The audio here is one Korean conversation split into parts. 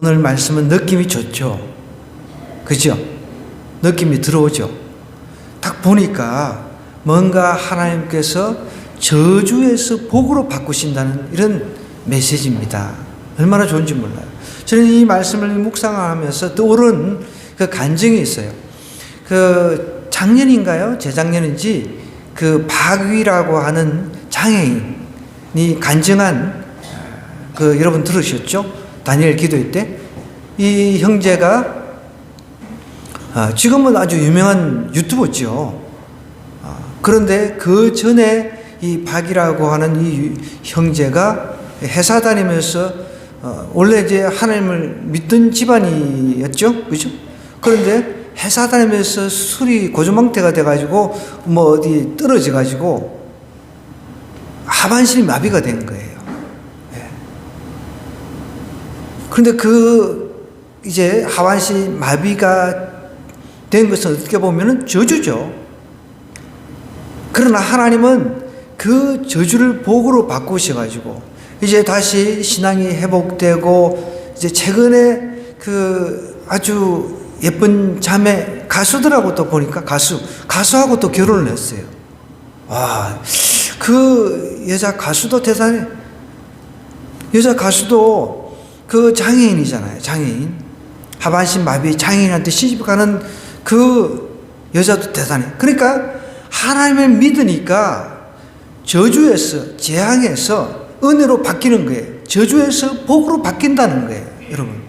오늘 말씀은 느낌이 좋죠. 그죠? 느낌이 들어오죠. 딱 보니까 뭔가 하나님께서 저주에서 복으로 바꾸신다는 이런 메시지입니다. 얼마나 좋은지 몰라요. 저는 이 말씀을 묵상하면서 떠오른 그 간증이 있어요. 그 작년인가요? 재작년인지 그 박위라고 하는 장애인이 간증한 그 여러분 들으셨죠? 다니엘 기도회 때 이 형제가 지금은 아주 유명한 유튜버죠. 그런데 그 전에 이 박이라고 하는 이 형제가 회사 다니면서 원래 이제 하나님을 믿던 집안이었죠, 그죠? 그런데 회사 다니면서 술이 고조망태가 돼가지고 뭐 어디 떨어져가지고 하반신이 마비가 된 거예요. 그런데 이제 하반신 마비가 된 것은 어떻게 보면은 저주죠. 그러나 하나님은 그 저주를 복으로 바꾸셔가지고 이제 다시 신앙이 회복되고 이제 최근에 그 아주 예쁜 자매 가수들하고 또 보니까 가수하고 또 결혼을 했어요. 와, 그 여자 가수도 대단해. 여자 가수도 그 장애인이잖아요. 장애인. 하반신 마비 장애인한테 시집가는 그 여자도 대단해. 그러니까 하나님을 믿으니까 저주에서, 재앙에서 은혜로 바뀌는 거예요. 저주에서 복으로 바뀐다는 거예요. 여러분.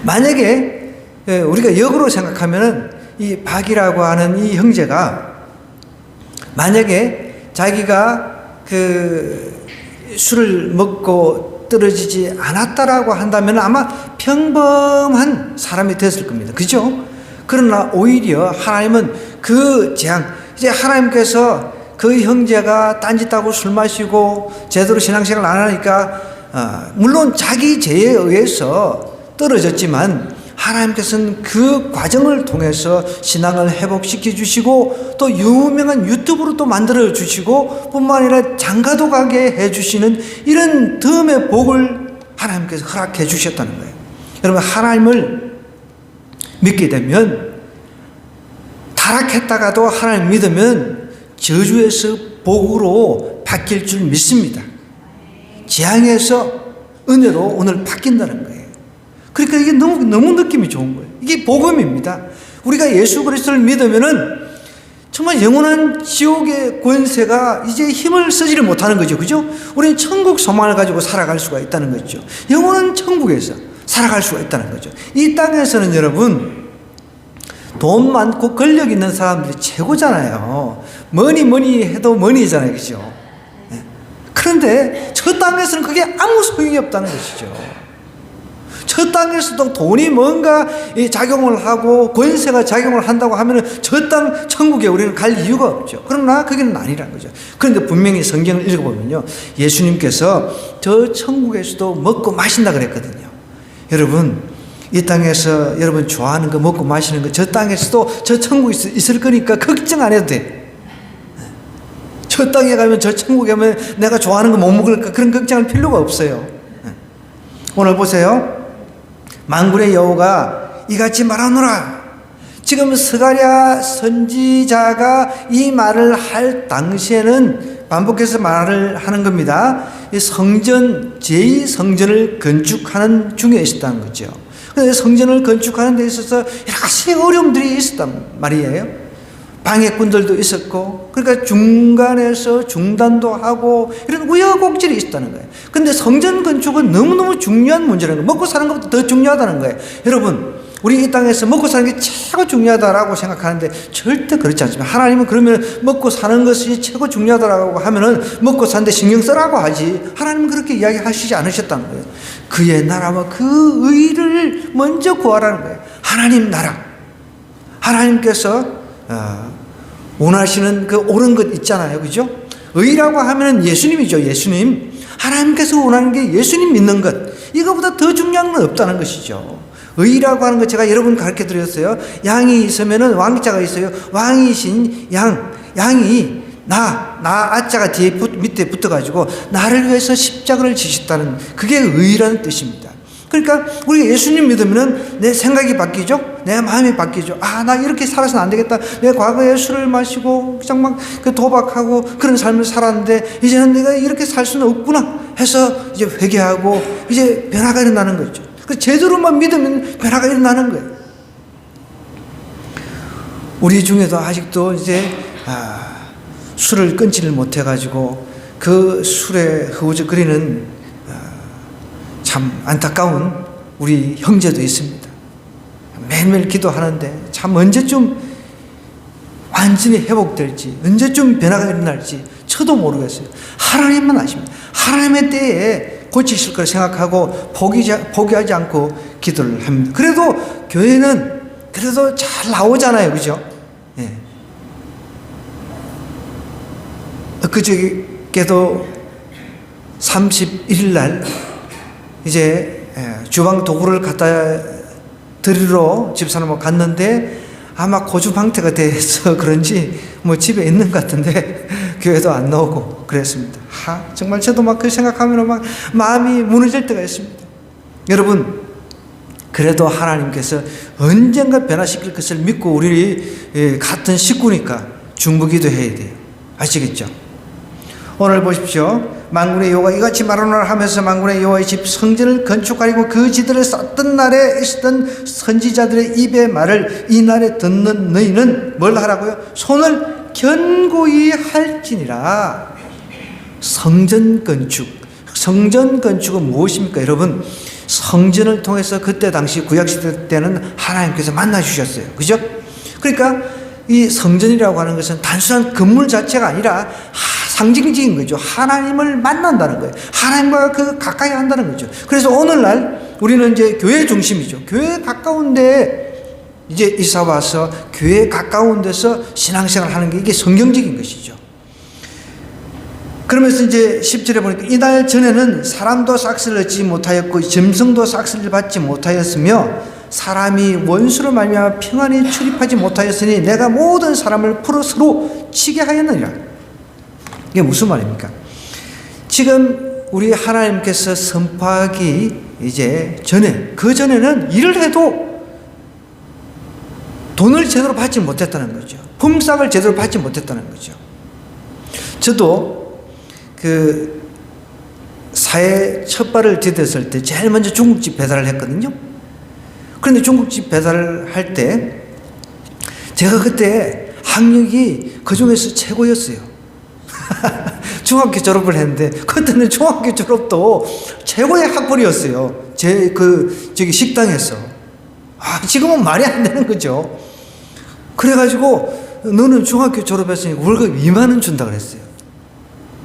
만약에 우리가 역으로 생각하면은 이 박이라고 하는 이 형제가 만약에 자기가 그 술을 먹고 떨어지지 않았다라고 한다면 아마 평범한 사람이 됐을 겁니다. 그죠? 그러나 오히려 하나님은 그 재앙, 이제 하나님께서 그 형제가 딴짓하고 술 마시고 제대로 신앙생활을 안 하니까 물론 자기 죄에 의해서 떨어졌지만 하나님께서는 그 과정을 통해서 신앙을 회복시켜 주시고 또 유명한 유튜브로 또 만들어 주시고 뿐만 아니라 장가도 가게 해 주시는 이런 덤의 복을 하나님께서 허락해 주셨다는 거예요. 여러분, 하나님을 믿게 되면 타락했다가도 하나님 믿으면 저주에서 복으로 바뀔 줄 믿습니다. 재앙에서 은혜로 오늘 바뀐다는 거예요. 그러니까 이게 너무 느낌이 좋은 거예요. 이게 복음입니다. 우리가 예수 그리스도를 믿으면은 정말 영원한 지옥의 권세가 이제 힘을 쓰지를 못하는 거죠. 그죠? 우리는 천국 소망을 가지고 살아갈 수가 있다는 거죠. 영원한 천국에서 살아갈 수가 있다는 거죠. 이 땅에서는 여러분, 돈 많고 권력 있는 사람들이 최고잖아요. 뭐니 해도 머니잖아요. 그죠? 그런데 저 땅에서는 그게 아무 소용이 없다는 것이죠. 저 땅에서도 돈이 뭔가 작용을 하고 권세가 작용을 한다고 하면은 저 땅 천국에 우리는 갈 이유가 없죠. 그러나 그게는 아니라는 거죠. 그런데 분명히 성경을 읽어보면요, 예수님께서 저 천국에서도 먹고 마신다 그랬거든요. 여러분, 이 땅에서 여러분 좋아하는 거 먹고 마시는 거 저 땅에서도 저 천국에 있을 거니까 걱정 안 해도 돼. 저 땅에 가면 저 천국에 가면 내가 좋아하는 거 못 먹을까 그런 걱정할 필요가 없어요. 오늘 보세요. 만군의 여호가 이같이 말하노라. 지금 스가랴 선지자가 이 말을 할 당시에는 반복해서 말을 하는 겁니다. 이 성전, 제2성전을 건축하는 중에 있었다는 거죠. 그런데 성전을 건축하는 데 있어서 여러 가지 어려움들이 있었단 말이에요. 방해꾼들도 있었고, 그러니까 중간에서 중단도 하고 이런 우여곡절이 있었다는 거예요. 근데 성전 건축은 너무너무 중요한 문제라는 거예요. 먹고 사는 것보다 더 중요하다는 거예요. 여러분, 우리 이 땅에서 먹고 사는 게 최고 중요하다라고 생각하는데 절대 그렇지 않습니다. 하나님은 그러면 먹고 사는 것이 최고 중요하다라고 하면은 먹고 사는데 신경 쓰라고 하지, 하나님은 그렇게 이야기하시지 않으셨다는 거예요. 그의 나라와 그 의를 먼저 구하라는 거예요. 하나님 나라, 하나님께서 원하시는 그 옳은 것 있잖아요. 그죠? 의라고 하면 예수님이죠. 예수님. 하나님께서 원하는 게 예수님 믿는 것. 이거보다 더 중요한 건 없다는 것이죠. 의라고 하는 것 제가 여러 번 가르쳐 드렸어요. 양이 있으면은 왕자가 있어요. 왕이신 양이 아자가 밑에 붙어가지고 나를 위해서 십자가를 지셨다는 그게 의라는 뜻입니다. 그러니까 우리가 예수님 믿으면 내 생각이 바뀌죠. 내 마음이 바뀌죠. 아, 나 이렇게 살아서는 안 되겠다. 내 과거에 술을 마시고 정말 그 도박하고 그런 삶을 살았는데 이제는 내가 이렇게 살 수는 없구나 해서 이제 회개하고 이제 변화가 일어나는 거죠. 그 제대로만 믿으면 변화가 일어나는 거예요. 우리 중에도 아직도 이제 술을 끊지를 못해가지고 그 술에 허우적거리는 참 안타까운 우리 형제도 있습니다. 매일매일 기도하는데 참 언제쯤 완전히 회복될지, 언제쯤 변화가 일어날지 저도 모르겠어요. 하나님만 아십니다. 하나님의 때에 고치실 걸 생각하고 포기하지 않고 기도를 합니다. 그래도 교회는 그래도 잘 나오잖아요. 그죠? 예. 엊그저께도 31일 날 이제 주방 도구를 갖다 드리러 집사람하고 갔는데 아마 고주방태가 돼서 그런지 뭐 집에 있는 것 같은데 교회도 안 나오고 그랬습니다. 정말 저도 막 그 생각하면 막 마음이 무너질 때가 있습니다. 여러분, 그래도 하나님께서 언젠가 변화시킬 것을 믿고 우리 같은 식구니까 중보기도 해야 돼요. 아시겠죠? 오늘 보십시오. 만군의 여호와 이같이 말하노라 하면서 만군의 여호와의 집 성전을 건축하려고 그 지들을 쌓던 날에 있었던 선지자들의 입의 말을 이 날에 듣는 너희는 뭘 하라고요? 손을 견고히 할지니라. 성전 건축은 무엇입니까? 여러분, 성전을 통해서 그때 당시 구약시대 때는 하나님께서 만나 주셨어요. 그죠? 그러니까 이 성전이라고 하는 것은 단순한 건물 자체가 아니라 상징적인 거죠. 하나님을 만난다는 거예요. 하나님과 가까이 한다는 거죠. 그래서 오늘날 우리는 이제 교회 중심이죠. 교회 가까운 데 이제 이사 와서 교회 가까운 데서 신앙생활 하는 게 이게 성경적인 것이죠. 그러면서 이제 10절에 보니까 이날 전에는 사람도 삭슬을 얻지 못하였고 짐승도 삭슬을 받지 못하였으며 사람이 원수로 말미암아 평안히 출입하지 못하였으니 내가 모든 사람을 풀어 서로 치게 하였느니라. 이게 무슨 말입니까? 지금 우리 하나님께서 선포하기 이제 전에, 그 전에는 일을 해도 돈을 제대로 받지 못했다는 거죠. 품삯을 제대로 받지 못했다는 거죠. 저도 그 사회 첫 발을 디뎠을 때 제일 먼저 중국집 배달을 했거든요. 그런데 중국집 배달을 할 때 제가 그때 학력이 그 중에서 최고였어요. 중학교 졸업을 했는데 그때는 중학교 졸업도 최고의 학벌이었어요. 저기 식당에서. 지금은 말이 안 되는 거죠. 그래가지고 너는 중학교 졸업했으니까 월급 2만 원 준다 그랬어요.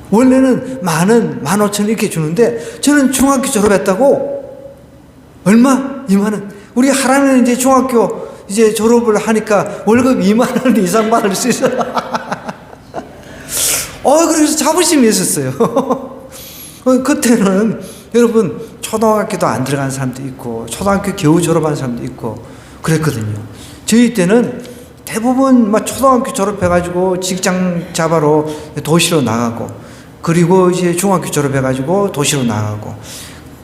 원래는 15,000원 이렇게 주는데 저는 중학교 졸업했다고 얼마? 2만 원. 우리 하라는 이제 중학교 이제 졸업을 하니까 월급 2만 원 이상 받을 수 있어. 그래서 자부심이 있었어요. 그때는 여러분 초등학교도 안 들어간 사람도 있고 초등학교 겨우 졸업한 사람도 있고 그랬거든요. 저희 때는 대부분 막 초등학교 졸업해가지고 직장 잡아러 도시로 나가고 그리고 이제 중학교 졸업해가지고 도시로 나가고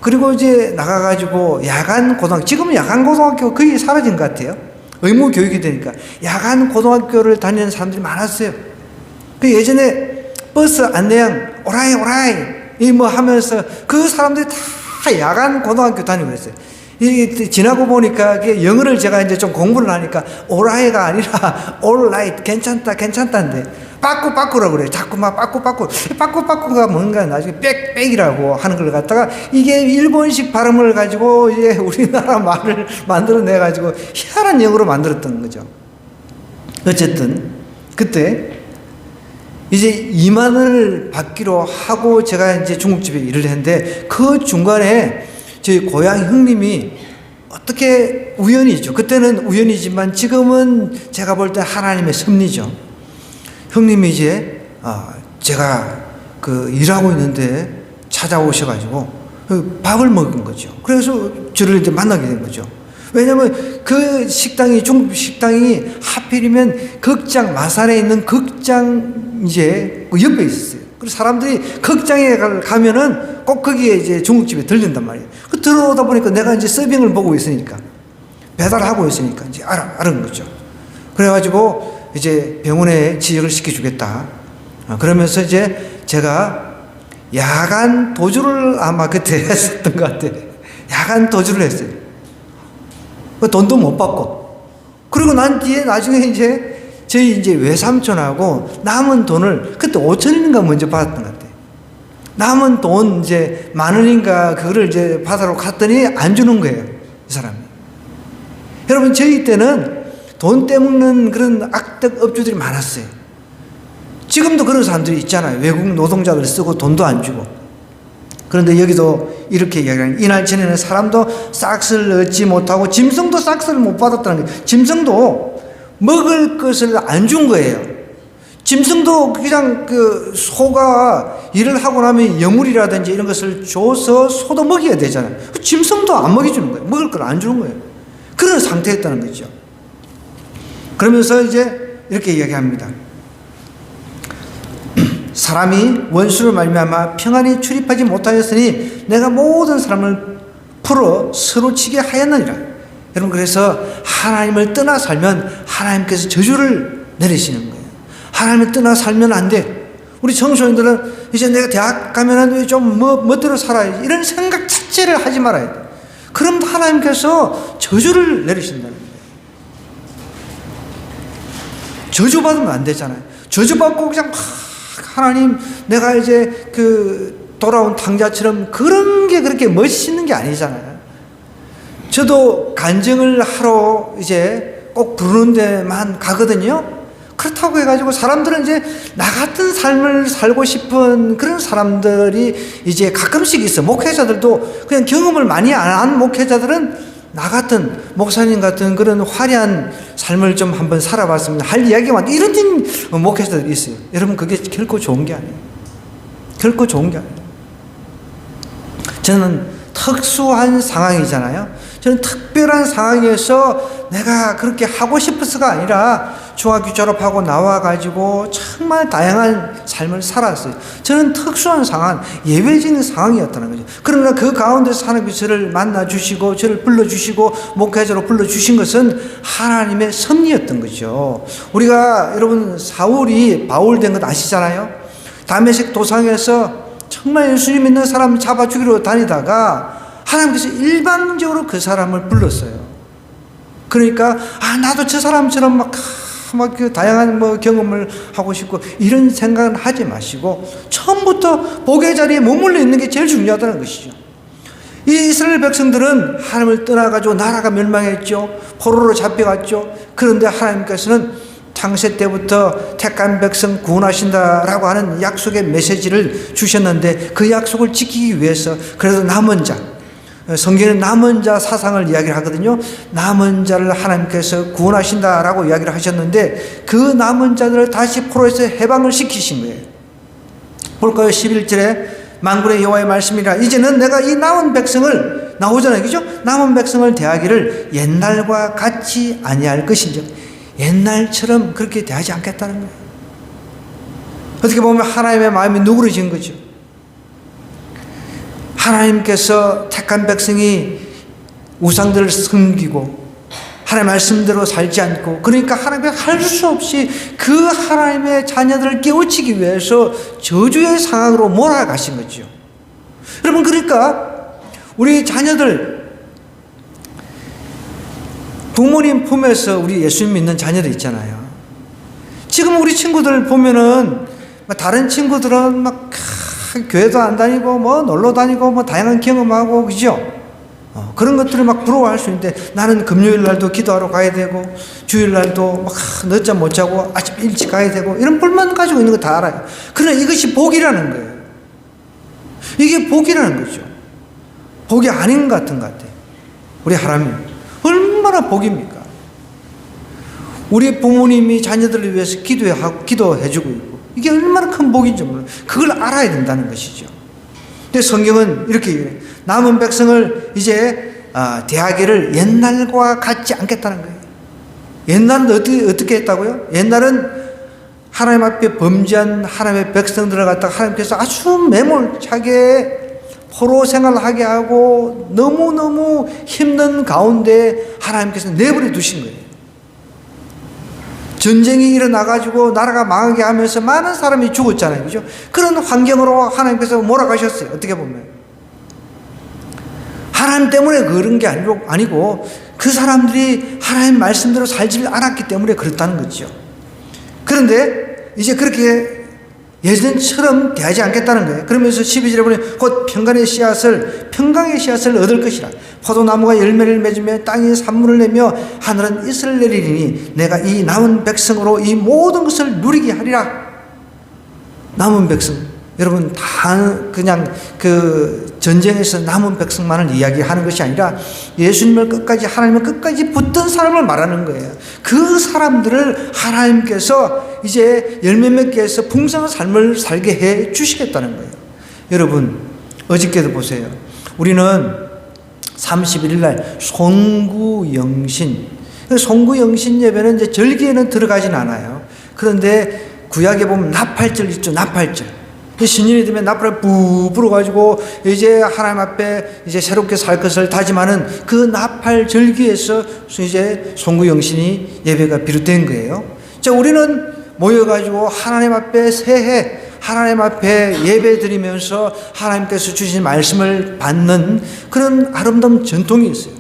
그리고 이제 나가가지고 야간 고등학교, 지금은 야간 고등학교 거의 사라진 것 같아요. 의무 교육이 되니까 야간 고등학교를 다니는 사람들이 많았어요. 그 예전에 버스 안내양 오라이 이 뭐 하면서 그 사람들이 다 야간 고등학교 다니고 그랬어요. 이 지나고 보니까 영어를 제가 이제 좀 공부를 하니까 오라이가 아니라 올라이트 괜찮다인데 빠꾸라고 그래요. 자꾸 막 빠꾸가 뭔가 나중에 빽이라고 하는 걸 갖다가 이게 일본식 발음을 가지고 이제 우리나라 말을 만들어내 가지고 희한한 영어로 만들었던 거죠. 어쨌든 그때 이제 2만 원을 받기로 하고 제가 이제 중국집에 일을 했는데 그 중간에 저희 고향 형님이 어떻게 우연이죠. 그때는 우연이지만 지금은 제가 볼 때 하나님의 섭리죠. 형님이 이제 제가 일하고 있는데 찾아오셔가지고 밥을 먹은 거죠. 그래서 저를 이제 만나게 된 거죠. 왜냐면 그 식당이 중국 식당이 하필이면 마산에 있는 극장 이제 옆에 있었어요. 그래서 사람들이 극장에 가면은 꼭 거기에 이제 중국집에 들른단 말이에요. 그 들어오다 보니까 내가 이제 서빙을 보고 있으니까, 배달하고 있으니까 이제 알은 거죠. 그래가지고 이제 병원에 지역을 시켜주겠다. 그러면서 이제 제가 야간 도주를 아마 그때 했었던 것 같아요. 야간 도주를 했어요. 돈도 못 받고. 그리고 난 뒤에 나중에 이제 저희 이제 외삼촌하고 남은 돈을 그때 5천원인가 먼저 받았던 것 같아요. 남은 돈 이제 10,000원인가 그거를 이제 받으러 갔더니 안 주는 거예요. 이 사람이. 여러분, 저희 때는 돈 떼먹는 그런 악덕 업주들이 많았어요. 지금도 그런 사람들이 있잖아요. 외국 노동자들 쓰고 돈도 안 주고. 그런데 여기도 이렇게 이야기하는, 이날 전에는 사람도 싹스를 얻지 못하고 짐승도 싹스를 못 받았다는 거예요. 짐승도 먹을 것을 안 준 거예요. 짐승도 그냥 그 소가 일을 하고 나면 여물이라든지 이런 것을 줘서 소도 먹여야 되잖아요. 짐승도 안 먹여주는 거예요. 먹을 걸 안 주는 거예요. 그런 상태였다는 거죠. 그러면서 이제 이렇게 이야기합니다. 사람이 원수로 말미암아 평안히 출입하지 못하였으니 내가 모든 사람을 풀어 서로 치게 하였느니라. 여러분, 그래서 하나님을 떠나 살면 하나님께서 저주를 내리시는 거예요. 하나님을 떠나 살면 안 돼. 우리 청소년들은 이제 내가 대학 가면은 좀 멋대로 살아야지, 이런 생각 자체를 하지 말아야 돼. 그럼 하나님께서 저주를 내리신다는 거예요. 저주받으면 안 되잖아요. 저주받고 그냥 하나님, 내가 이제 그 돌아온 탕자처럼 그런 게 그렇게 멋있는 게 아니잖아요. 저도 간증을 하러 이제 꼭 부르는 데만 가거든요. 그렇다고 해가지고 사람들은 이제 나 같은 삶을 살고 싶은 그런 사람들이 이제 가끔씩 있어. 목회자들도 그냥 경험을 많이 안 한 목회자들은 나 같은 목사님 같은 그런 화려한 삶을 좀 한번 살아봤으면 할 이야기만, 이런 목회자들이 있어요. 여러분, 그게 결코 좋은 게 아니에요. 결코 좋은 게 아니에요. 저는 특수한 상황이잖아요. 저는 특별한 상황에서 내가 그렇게 하고 싶어서가 아니라 중학교 졸업하고 나와가지고 정말 다양한 삶을 살았어요. 저는 특수한 상황, 예외적인 상황이었다는 거죠. 그러나 그 가운데서 하나님께서 저를 만나주시고 저를 불러주시고 목회자로 불러주신 것은 하나님의 섭리였던 거죠. 우리가 여러분, 사울이 바울 된 것 아시잖아요. 다메섹 도상에서 정말 예수님 믿는 사람 잡아 죽이러 다니다가 하나님께서 일방적으로 그 사람을 불렀어요. 그러니까 나도 저 사람처럼 막 그 다양한 경험을 하고 싶고 이런 생각은 하지 마시고 처음부터 복의 자리에 머물러 있는 게 제일 중요하다는 것이죠. 이 이스라엘 백성들은 하나님을 떠나가지고 나라가 멸망했죠. 포로로 잡혀갔죠. 그런데 하나님께서는 창세 때부터 택한 백성 구원하신다라고 하는 약속의 메시지를 주셨는데 그 약속을 지키기 위해서 그래도 남은 자, 성경에는 남은 자 사상을 이야기를 하거든요. 남은 자를 하나님께서 구원하신다라고 이야기를 하셨는데 그 남은 자들을 다시 포로에서 해방을 시키신 거예요. 볼까요? 11절에 만군의 여호와의 말씀이라 이제는 내가 이 남은 백성을, 나오잖아요, 그죠? 남은 백성을 대하기를 옛날과 같이 아니할 것인즉, 옛날처럼 그렇게 대하지 않겠다는 거예요. 어떻게 보면 하나님의 마음이 누그러진 거죠. 하나님께서 택한 백성이 우상들을 섬기고 하나님의 말씀대로 살지 않고, 그러니까 하나님께서 할 수 없이 그 하나님의 자녀들을 깨우치기 위해서 저주의 상황으로 몰아가신 거죠. 여러분, 그러니까 우리 자녀들, 부모님 품에서 우리 예수님 믿는 자녀들 있잖아요. 지금 우리 친구들 보면은 다른 친구들은 막 교회도 안 다니고 놀러 다니고 다양한 경험하고, 그죠? 그런 것들을 막 부러워할 수 있는데 나는 금요일 날도 기도하러 가야 되고 주일 날도 막 늦잠 못 자고 아침 일찍 가야 되고 이런 불만 가지고 있는 거 다 알아요. 그러나 이것이 복이라는 거예요. 이게 복이라는 거죠. 복이 아닌 것 같은 것 같아요. 우리 하나님 얼마나 복입니까? 우리 부모님이 자녀들을 위해서 기도해주고 있고 이게 얼마나 큰 복인지 몰라요. 그걸 알아야 된다는 것이죠. 근데 성경은 이렇게 얘기해요. 남은 백성을 이제 대하기를 옛날과 같지 않겠다는 거예요. 옛날은 어떻게 했다고요? 옛날은 하나님 앞에 범죄한 하나님의 백성들을 갖다가 하나님께서 아주 매몰차게 포로 생활하게 하고 너무너무 힘든 가운데 하나님께서 내버려 두신 거예요. 전쟁이 일어나가지고 나라가 망하게 하면서 많은 사람이 죽었잖아요. 그죠? 그런 환경으로 하나님께서 몰아가셨어요. 어떻게 보면. 하나님 때문에 그런 게 아니고 그 사람들이 하나님 말씀대로 살지 않았기 때문에 그렇다는 거죠. 그런데 이제 그렇게 예전처럼 대하지 않겠다는 거예요. 그러면서 12절에 보니 곧 평강의 씨앗을 얻을 것이라. 포도나무가 열매를 맺으며 땅이 산물을 내며 하늘은 이슬을 내리리니 내가 이 남은 백성으로 이 모든 것을 누리게 하리라. 남은 백성, 여러분 다 그냥 그 전쟁에서 남은 백성만을 이야기하는 것이 아니라 예수님을 끝까지, 하나님을 끝까지 붙든 사람을 말하는 거예요. 그 사람들을 하나님께서 이제 열매 맺게 해서 풍성한 삶을 살게 해 주시겠다는 거예요. 여러분 어저께도 보세요. 우리는 31일 날 송구영신 예배는 이제 절기에는 들어가진 않아요. 그런데 구약에 보면 나팔절 있죠. 나팔절. 신년이 되면 나팔을 부 불어가지고 이제 하나님 앞에 이제 새롭게 살 것을 다짐하는 그 나팔 절기에서 이제 송구영신이 예배가 비롯된 거예요. 자, 우리는 모여가지고 하나님 앞에 새해 하나님 앞에 예배 드리면서 하나님께서 주신 말씀을 받는 그런 아름다운 전통이 있어요.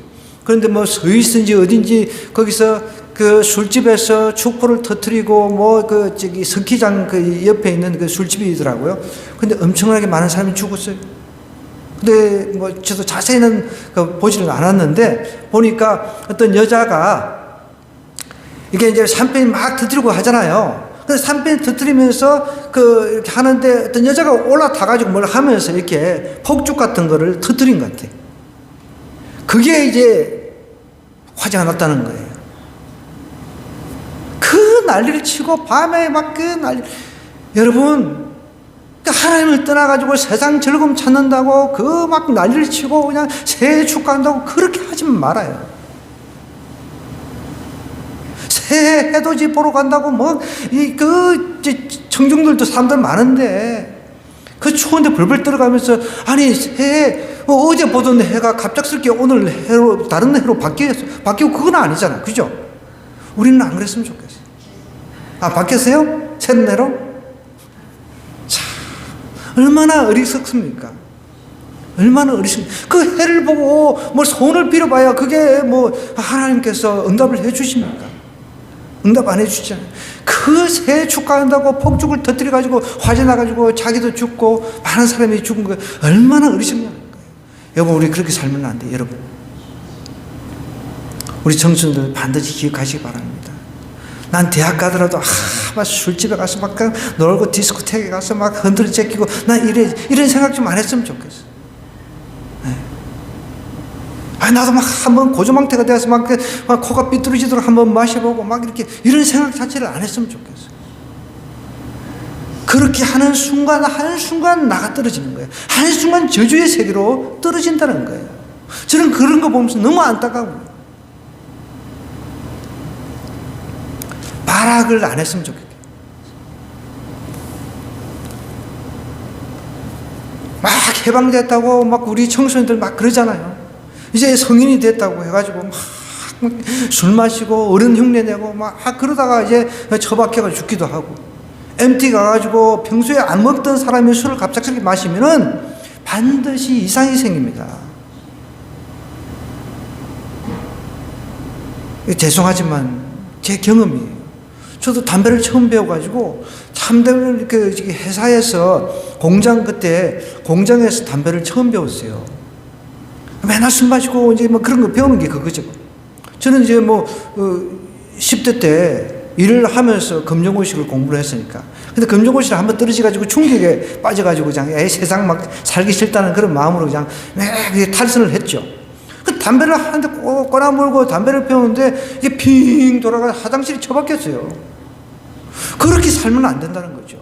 그런데 뭐 스위스인지 어딘지 거기서 그 술집에서 축포를 터뜨리고 뭐 그 저기 스키장 그 옆에 있는 그 술집이더라고요. 근데 엄청나게 많은 사람이 죽었어요. 근데 뭐 저도 자세히는 보지는 않았는데 보니까 어떤 여자가 이게 이제 샴페인 막 터뜨리고 하잖아요. 그래서 샴페인 터뜨리면서 그 이렇게 하는데 어떤 여자가 올라타가지고 뭘 하면서 이렇게 폭죽 같은 거를 터뜨린 것 같아요. 그게 이제 화제가 났다는 거예요. 그 난리를 치고 밤에 막 그 난리. 여러분 하나님을 떠나가지고 세상 즐거움 찾는다고 그 막 난리를 치고 그냥 새해 축하한다고 그렇게 하지 말아요. 새해 해돋이 보러 간다고 뭐 이 그 청중들도 사람들 많은데 그 추운데 벌벌 떨어가면서 아니 새해 어제 보던 해가 갑작스럽게 오늘 해로 다른 해로 바뀌고 그건 아니잖아. 그죠? 우리는 안 그랬으면 좋겠어요. 아, 바뀌었어요? 새로운 해로? 참, 얼마나 어리석습니까? 얼마나 어리석습니까? 그 해를 보고 뭐 손을 빌어봐야 그게 뭐 하나님께서 응답을 해 주십니까? 응답 안 해 주잖아요. 그 새 축하한다고 폭죽을 터뜨려가지고 화재 나가지고 자기도 죽고 많은 사람이 죽은 거예요. 얼마나 어리석냐는 거예요. 여러분, 우리 그렇게 살면 안 돼요, 여러분. 우리 청춘들 반드시 기억하시기 바랍니다. 난 대학 가더라도 막 술집에 가서 막 놀고 디스코텍에 가서 막 흔들어 제끼고 난 이런 생각 좀 안 했으면 좋겠어. 네. 아, 나도 막 한번 고조망태가 돼서 막 코가 삐뚤어지도록 한번 마셔보고 막 이렇게 이런 생각 자체를 안 했으면 좋겠어. 그렇게 하는 순간 한순간 나가 떨어지는 거예요. 한순간 저주의 세계로 떨어진다는 거예요. 저는 그런 거 보면서 너무 안타까워요. 발악을 안 했으면 좋겠어요. 막 해방됐다고 막 우리 청소년들 막 그러잖아요. 이제 성인이 됐다고 해가지고 막 술 마시고 어른 흉내 내고 막 그러다가 이제 처박혀가 죽기도 하고, MT 가가지고 평소에 안 먹던 사람이 술을 갑작스럽게 마시면은 반드시 이상이 생깁니다. 죄송하지만 제 경험이에요. 저도 담배를 처음 배워가지고 담배를 그 회사에서 공장에서 담배를 처음 배웠어요. 맨날 술 마시고 이제 뭐 그런 거 배우는 게 그거죠. 저는 이제 뭐 10대 때 일을 하면서 검정고시를 공부를 했으니까. 근데 검정고시를 한번 떨어져가지고 충격에 빠져가지고 그냥 세상 막 살기 싫다는 그런 마음으로 그냥 탈선을 했죠. 그 담배를 한 대 꼬나물고 담배를 피우는데 이게 핑 돌아가 화장실이 처박혔어요. 그렇게 살면 안 된다는 거죠.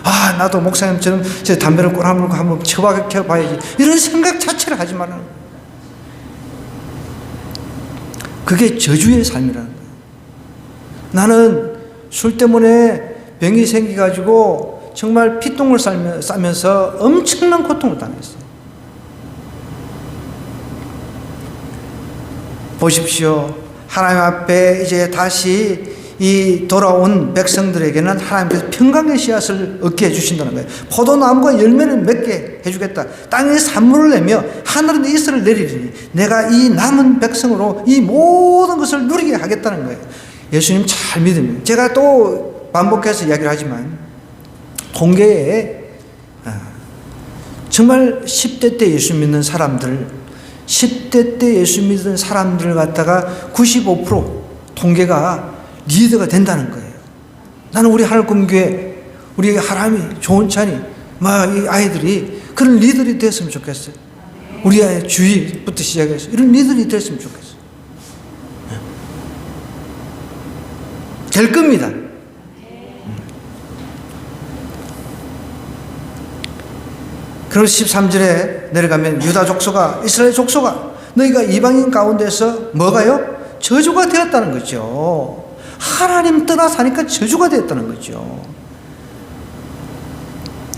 아, 나도 목사님처럼 제 담배를 꼬나물고 한번 처박혀 봐야지. 이런 생각 자체를 하지 말라는 거예요. 그게 저주의 삶이라는 거예요. 나는 술 때문에 병이 생겨가지고 정말 피똥을 싸면서 엄청난 고통을 당했어요. 보십시오. 하나님 앞에 이제 다시 이 돌아온 백성들에게는 하나님께서 평강의 씨앗을 얻게 해주신다는 거예요. 포도나무가 열매를 맺게 해주겠다. 땅에 산물을 내며 하늘은 이슬을 내리리니 내가 이 남은 백성으로 이 모든 것을 누리게 하겠다는 거예요. 예수님 잘 믿으면. 제가 또 반복해서 이야기를 하지만 통계에 정말 10대 때 예수 믿는 사람들, 10대 때 예수 믿는 사람들 갖다가 95% 통계가 리더가 된다는 거예요. 나는 우리 하늘꿈교회, 우리 하람이 좋은 찬이, 이 아이들이 그런 리더들이 됐으면 좋겠어요. 우리 아이 주위부터 시작해서 이런 리더들이 됐으면 좋겠어요. 될 겁니다. 그리고 13절에 내려가면 유다 족속아, 이스라엘 족속아, 너희가 이방인 가운데서 뭐가요? 저주가 되었다는 거죠. 하나님 떠나 사니까 저주가 되었다는 거죠.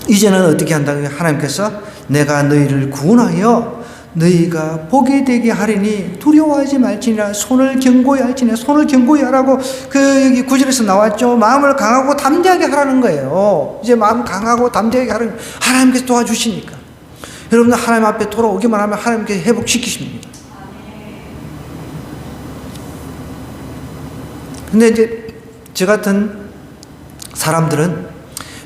이제는 어떻게 한다고요? 하나님께서 내가 너희를 구원하여 너희가 복이 되게 하리니 두려워하지 말지니라. 손을 견고히 할지니. 손을 견고히 하라고 여기 9절에서 나왔죠. 마음을 강하고 담대하게 하라는 거예요. 이제 마음 강하고 담대하게 하라는 거예요. 하나님께서 도와주시니까. 여러분들 하나님 앞에 돌아오기만 하면 하나님께서 회복시키십니다. 근데 이제 저 같은 사람들은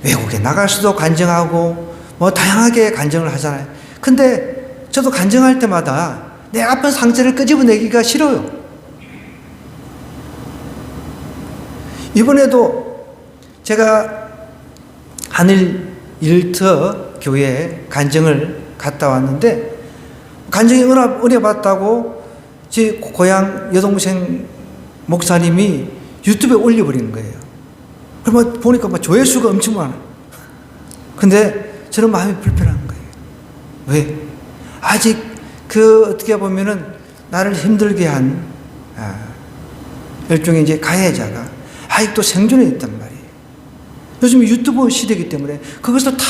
외국에 나갈 수도 간증하고 다양하게 간증을 하잖아요. 근데 저도 간증할 때마다 내 아픈 상처를 끄집어내기가 싫어요. 이번에도 제가 하늘 일터 교회에 간증을 갔다 왔는데 간증이 은혜 받았다고 제 고향 여동생 목사님이 유튜브에 올려버리는 거예요. 그러면 보니까 조회수가 엄청 많아요. 근데 저는 마음이 불편한 거예요. 왜? 아직 어떻게 보면은 나를 힘들게 한 일종의 이제 가해자가 아직도 생존해 있단 말이에요. 요즘 유튜브 시대이기 때문에 그것을 다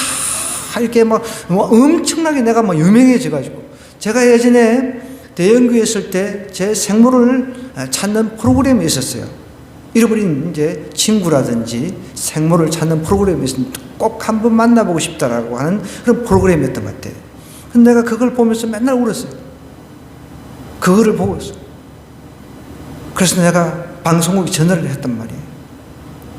이렇게 엄청나게 내가 유명해져가지고 제가 예전에 대형교회 있을 때 제 생모를 찾는 프로그램이 있었어요. 잃어버린 이제 친구라든지 생모를 찾는 프로그램이 있었는데 꼭 한번 만나보고 싶다라고 하는 그런 프로그램이었던 것 같아요. 근데 내가 그걸 보면서 맨날 울었어요. 그거를 보고서. 그래서 내가 방송국에 전화를 했단 말이에요.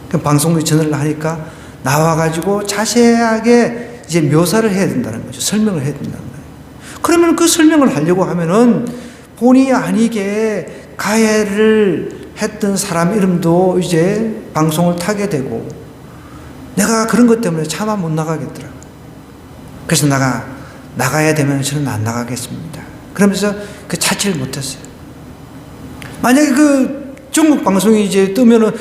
그 방송국에 전화를 하니까 나와가지고 자세하게 이제 묘사를 해야 된다는 거죠. 설명을 해야 된다는 거예요. 그러면 그 설명을 하려고 하면은 본의 아니게 가해를 했던 사람 이름도 이제 방송을 타게 되고 내가 그런 것 때문에 차마 못 나가겠더라고요. 그래서 나가야 되면 저는 안 나가겠습니다. 그러면서 자취를 못했어요. 만약에 전국 방송이 이제 뜨면은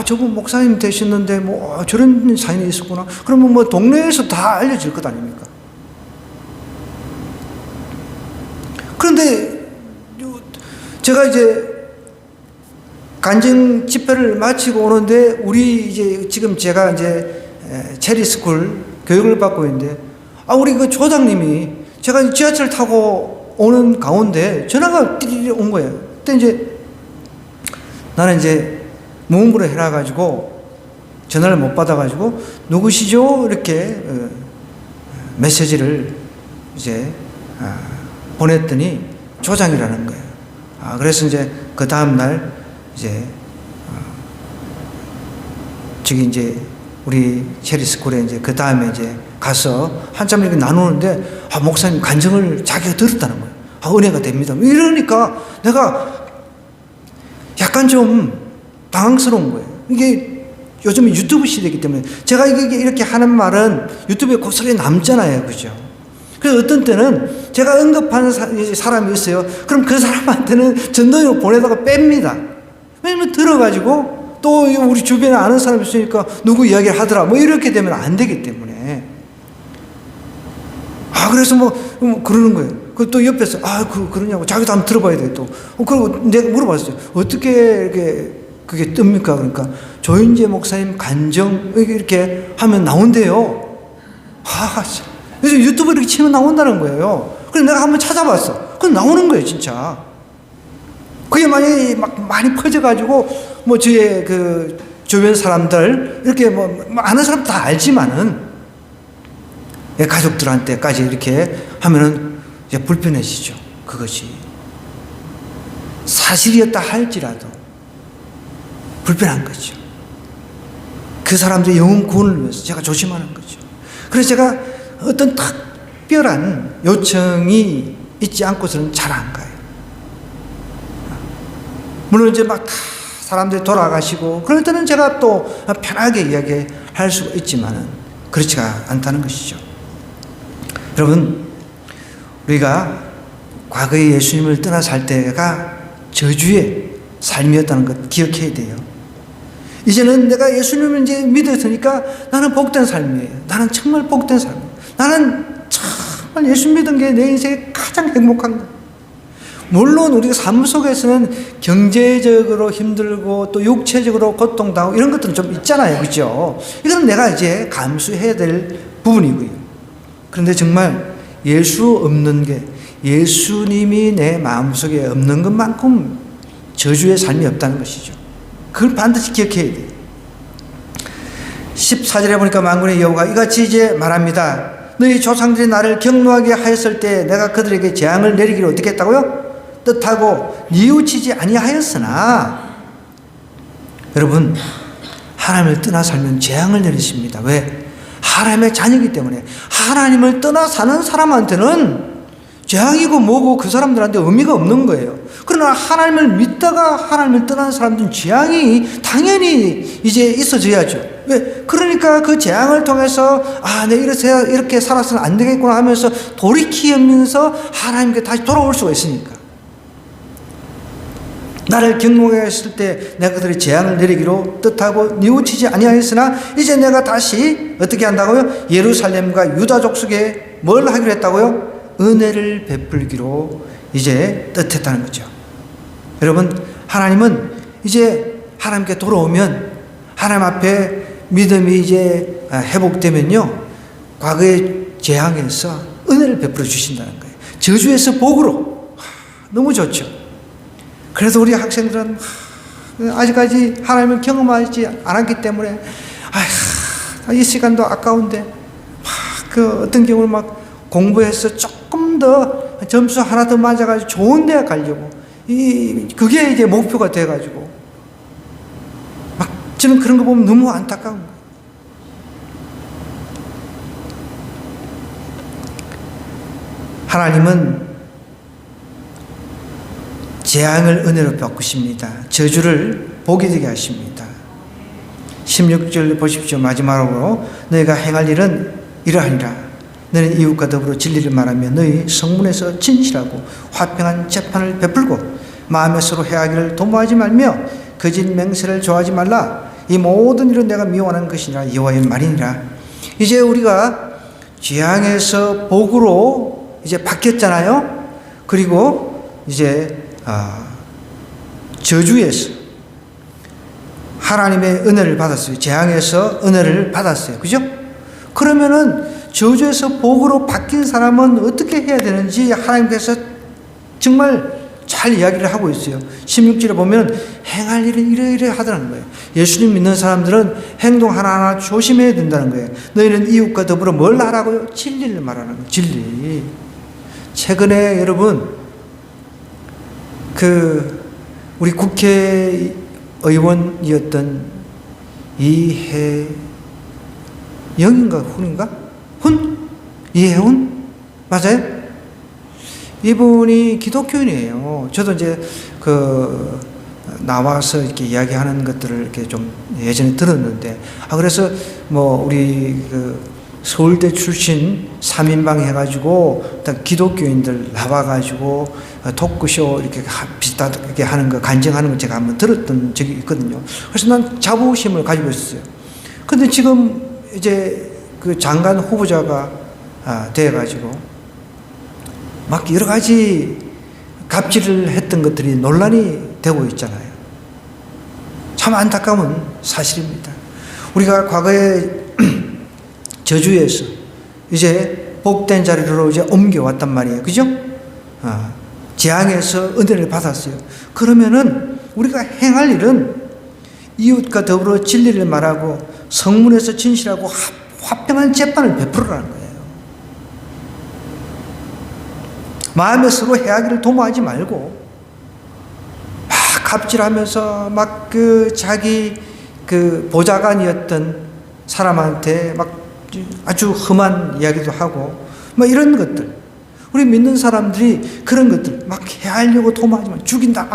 저분 목사님 되셨는데 저런 사연이 있었구나. 그러면 동네에서 다 알려질 것 아닙니까? 그런데 제가 이제 간증 집회를 마치고 오는데 우리 이제 지금 제가 이제 체리스쿨 교육을 받고 있는데 우리 조장님이 제가 지하철 타고 오는 가운데 전화가 띠리리 온 거예요. 그때 이제 나는 이제 무음으로 해놔가지고 전화를 못 받아가지고 누구시죠? 이렇게 메시지를 이제 보냈더니 조장이라는 거예요. 그래서 이제 그 다음날 이제 저기 이제 우리 체리스쿨에 이제 그 다음에 이제 가서 한참 이렇게 나누는데 목사님 간증을 자기가 들었다는 거예요. 은혜가 됩니다. 이러니까 내가 약간 좀 당황스러운 거예요. 이게 요즘 유튜브 시대이기 때문에 제가 이렇게 하는 말은 유튜브에 고스란히 남잖아요. 그죠? 그래서 어떤 때는 제가 언급하는 사람이 있어요. 그럼 그 사람한테는 전도인으로 보내다가 뺍니다. 왜냐면 들어가지고 또 우리 주변에 아는 사람이 있으니까 누구 이야기를 하더라. 이렇게 되면 안 되기 때문에. 그래서 그러는 거예요. 또 옆에서, 그러냐고. 자기도 한번 들어봐야 돼, 또. 그리고 내가 물어봤어요. 어떻게 이렇게 그게 뜹니까? 그러니까, 조인재 목사님 간정, 이렇게 하면 나온대요. 그래서 유튜브 이렇게 치면 나온다는 거예요. 그래서 내가 한번 찾아봤어. 그럼 나오는 거예요, 진짜. 그게 많이 퍼져가지고, 뭐, 저의 그 주변 사람들, 이렇게 뭐, 아는 사람 다 알지만은, 가족들한테까지 이렇게 하면은 이제 불편해지죠. 그것이. 사실이었다 할지라도 불편한 거죠. 그 사람들의 영혼 구원을 위해서 제가 조심하는 거죠. 그래서 제가 어떤 특별한 요청이 있지 않고서는 잘 안 가요. 물론 이제 막 다 사람들이 돌아가시고 그럴 때는 제가 또 편하게 이야기할 수가 있지만은 그렇지가 않다는 것이죠. 여러분, 우리가 과거에 예수님을 떠나 살 때가 저주의 삶이었다는 것 기억해야 돼요. 이제는 내가 예수님을 이제 믿었으니까 나는 복된 삶이에요. 나는 정말 복된 삶이에요. 나는 정말 예수 믿은 게 내 인생에 가장 행복한 거. 물론 우리가 삶 속에서는 경제적으로 힘들고 또 육체적으로 고통당하고 이런 것들은 좀 있잖아요. 그죠? 이건 내가 이제 감수해야 될 부분이고요. 그런데 정말 예수 없는 게, 예수님이 내 마음속에 없는 것만큼 저주의 삶이 없다는 것이죠. 그걸 반드시 기억해야 돼요. 14절에 보니까 만군의 여호와가 이같이 이제 말합니다. 너희 조상들이 나를 경노하게 하였을 때 내가 그들에게 재앙을 내리기를 어떻게 했다고요? 뜻하고 뉘우치지 아니하였으나. 여러분, 하나님을 떠나 살면 재앙을 내리십니다. 왜? 하나님의 자녀이기 때문에. 하나님을 떠나 사는 사람한테는 재앙이고 뭐고 그 사람들한테 의미가 없는 거예요. 그러나 하나님을 믿다가 하나님을 떠나는 사람들은 재앙이 당연히 이제 있어져야죠. 왜? 그러니까 그 재앙을 통해서 내가 이렇게 살아서는 안 되겠구나 하면서 돌이키면서 하나님께 다시 돌아올 수가 있으니까. 나를 경노하게 했을 때 내가 그들의 재앙을 내리기로 뜻하고 뉘우치지 아니하였으나 이제 내가 다시 어떻게 한다고요? 예루살렘과 유다 족속에 뭘 하기로 했다고요? 은혜를 베풀기로 이제 뜻했다는 거죠. 여러분, 하나님은 이제 하나님께 돌아오면, 하나님 앞에 믿음이 이제 회복되면요, 과거의 재앙에서 은혜를 베풀어 주신다는 거예요. 저주에서 복으로. 너무 좋죠. 그래서 우리 학생들은 아직까지 하나님을 경험하지 않았기 때문에 이 시간도 아까운데 그 어떤 경우는 막 공부해서 조금 더 점수 하나 더 맞아가지고 좋은 대학 가려고, 그게 이제 목표가 돼가지고 막 저는 그런 거 보면 너무 안타까운 거예요. 하나님은 재앙을 은혜로 바꾸십니다. 저주를 복이 되게 하십니다. 16절 보십시오. 마지막으로 너희가 행할 일은 이러하니라. 너희는 이웃과 더불어 진리를 말하며 너희 성문에서 진실하고 화평한 재판을 베풀고 마음에 서로 해하기를 도모하지 말며 거짓 맹세를 좋아하지 말라. 이 모든 일은 내가 미워하는 것이니라. 여호와의 말이니라. 이제 우리가 재앙에서 복으로 이제 바뀌었잖아요. 그리고 이제 저주에서 하나님의 은혜를 받았어요. 재앙에서 은혜를 받았어요. 그죠? 그러면은 저주에서 복으로 바뀐 사람은 어떻게 해야 되는지 하나님께서 정말 잘 이야기를 하고 있어요. 16절에 보면 행할 일은 이러이러 하더라는 거예요. 예수님 믿는 사람들은 행동 하나하나 조심해야 된다는 거예요. 너희는 이웃과 더불어 뭘 하라고요? 진리를 말하는 거예요. 진리. 최근에 여러분, 우리 국회의원이었던 이혜영인가 훈인가? 이혜훈? 맞아요? 이분이 기독교인이에요. 저도 이제 나와서 이렇게 이야기하는 것들을 이렇게 좀 예전에 들었는데, 그래서 뭐 우리 서울대 출신 3인방 해가지고 기독교인들 나와가지고 토크쇼 이렇게 비슷하게 하는 거, 간증하는 거 제가 한번 들었던 적이 있거든요. 그래서 난 자부심을 가지고 있었어요. 근데 지금 이제 그 장관 후보자가 돼가지고 막 여러 가지 갑질을 했던 것들이 논란이 되고 있잖아요. 참 안타까운 사실입니다. 우리가 과거에 저주에서 이제 복된 자리로 이제 옮겨왔단 말이에요. 그죠? 재앙에서 은혜를 받았어요. 그러면은 우리가 행할 일은 이웃과 더불어 진리를 말하고 성문에서 진실하고 화평한 재판을 베풀으라는 거예요. 마음에 서로 해하기를 도모하지 말고 막 갑질하면서 막 자기 보좌관이었던 사람한테 막 아주 험한 이야기도 하고 뭐 이런 것들, 우리 믿는 사람들이 그런 것들 막 해하려고 도모하지만 죽인다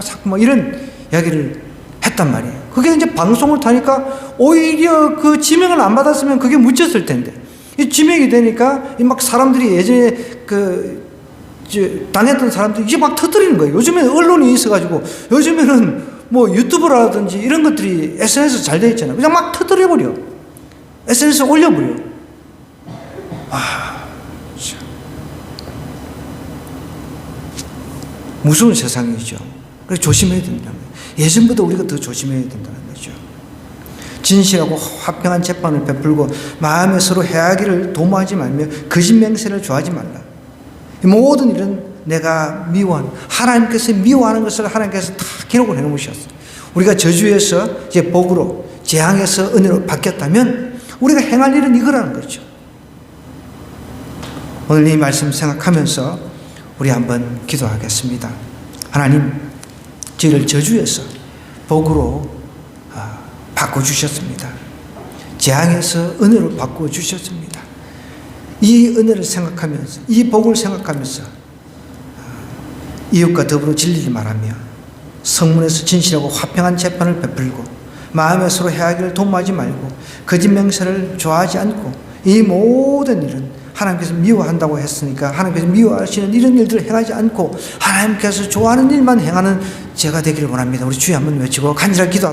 자꾸 뭐 이런 이야기를 했단 말이에요. 그게 이제 방송을 타니까 오히려 그 지명을 안 받았으면 그게 묻혔을 텐데, 이 지명이 되니까 막 사람들이 예전에 당했던 사람들이 이제 막 터뜨리는 거예요. 요즘에는 언론이 있어가지고 요즘에는 뭐 유튜브라든지 이런 것들이 SNS 잘 돼 있잖아요. 그냥 막 터뜨려버려. SNS에 올려버려. 참. 무서운 세상이죠. 그래서 조심해야 된다는 거예요. 예전보다 우리가 더 조심해야 된다는 거죠. 진실하고 화평한 재판을 베풀고 마음에 서로 해하기를 도모하지 말며 거짓 맹세를 좋아하지 말라. 모든 일은 내가 미워하는, 하나님께서 미워하는 것을 하나님께서 다 기록을 해놓으셨어요. 우리가 저주에서 이제 복으로, 재앙에서 은혜로 바뀌었다면 우리가 행할 일은 이거라는 거죠. 오늘 이 말씀 생각하면서 우리 한번 기도하겠습니다. 하나님, 저희를 저주에서 복으로 바꿔주셨습니다. 재앙에서 은혜로 바꿔주셨습니다. 이 은혜를 생각하면서, 이 복을 생각하면서 이웃과 더불어 진리를 말하며 성문에서 진실하고 화평한 재판을 베풀고 마음에 서로 해하기를 도모하지 말고 거짓 맹세를 좋아하지 않고 이 모든 일은 하나님께서 미워한다고 했으니까 하나님께서 미워하시는 이런 일들을 행하지 않고 하나님께서 좋아하는 일만 행하는 제가 되기를 원합니다. 우리 주여 한번 외치고 간절하게 기도하고